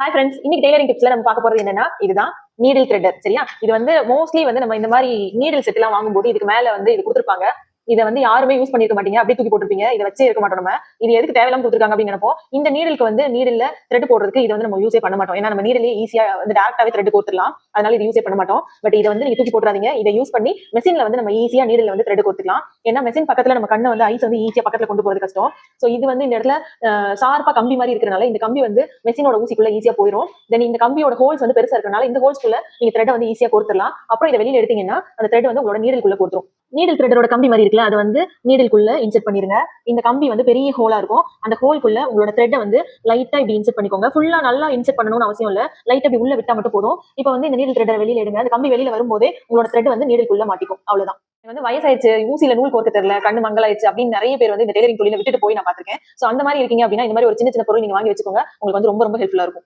Hi friends, இன்னைக்கு tailoring டிப்ஸ்ல நம்ம பார்க்க போறது என்னன்னா இதுதான் நீடில் த்ரெட்டர். சரியா? இது வந்து மோஸ்ட்லி வந்து நம்ம இந்த மாதிரி நீடில் செட் எல்லாம் வாங்கும்போது இதுக்கு மேல வந்து இது கொடுத்துருப்பாங்க. இதை வந்து யாருமே யூஸ் பண்ணிருக்க மாட்டீங்க, அப்படியே தூக்கி போட்டுருப்பீங்க. இதை வச்சே இருக்க மாட்டோம். நம்ம இது எதுக்கு தேவையில்லாம கொடுத்துருக்காங்க அப்படின்னு நினைப்போம். இந்த நீடலுக்கு வந்து நீடில் த்ரெட் போடுறதுக்கு இதை வந்து நம்ம யூஸே பண்ண மாட்டோம். ஏன்னா நம்ம நீடிலே ஈஸியா வந்து டேரக்டாவே த்ரெட் கோத்துலாம். அதனால இது யூஸே பண்ண மாட்டோம். பட் இதை வந்து நீங்க தூக்கி போட்டுறாதீங்க. இதை யூஸ் பண்ணி மெஷின்ல வந்து நம்ம ஈஸியா நீடில் வந்து த்ரெட் கோத்துக்கலாம். ஏன்னா மெஷின் பக்கத்துல நம்ம கண்ணை வந்து ஐஸ் வந்து ஈஸியா பக்கத்துல கொண்டு போறது கஷ்டம். ஸோ இது வந்து இந்த இடத்துல ஷார்ப்பா கம்பி மாதிரி இருக்கிறனால இந்த கம்பி வந்து மெஷினோட ஊசிக்குள்ள ஈஸியா போயிடும். தென் இந்த கம்பியோட ஹோல்ஸ் வந்து பெருசா இருக்கனால இந்த ஹோல்ஸ்க்குள்ள நீங்க த்ரெட் வந்து ஈஸியா கோர்த்துலாம். அப்புறம் இதை வெளியில எடுத்தீங்கன்னா அந்த த்ரெட் வந்து உங்களோட நீடலுக்குள்ள கோர்த்துரும். நீடில் த்ரெட்டரோட கம்பி மாதிரி இருக்குல்ல, அது வந்து நீடிலுக்குள்ள இன்செர்ட் பண்ணிருங்க. இந்த கம்பி வந்து பெரிய ஹோலா இருக்கும். அந்த ஹோல்குள்ள உங்களோட த்ரெட்டை வந்து லைட்டா இப்படி இன்செர்ட் பண்ணிக்கோங்க. ஃபுல்லா நல்லா இன்செர்ட் பண்ணணும்னு அவசியம் இல்ல. லைட்டா இப்படி உள்ள விட்டா மட்டும் போதும். இப்போ வந்து இந்த நீடில் த்ரெட்டை வெளியில எடுங்க. அந்த கம்பி வெளியில வரும்போதே உங்களோட த்ரெட் வந்து நீடிலுக்குள்ள மாட்டிக்கும். அவ்வளவுதான். வந்து வயசாயிடுச்சு, ஊசியில நூல் கோர்க்க தெரியல, கண்ணு மங்கலாயிடுச்சு அப்படின்னு நிறைய பேர் வந்து இந்த டெய்லரிங் தொழில விட்டுட்டு போய் நான் பாத்திருக்கேன். சோ அந்த மாதிரி இருக்கீங்க அப்படின்னா இந்த மாதிரி ஒரு சின்ன சின்ன பொருள் நீங்க வாங்கி வச்சுக்கோங்க. உங்களுக்கு வந்து ரொம்ப ரொம்ப ஹெல்ப்ஃபுல்லா இருக்கும்.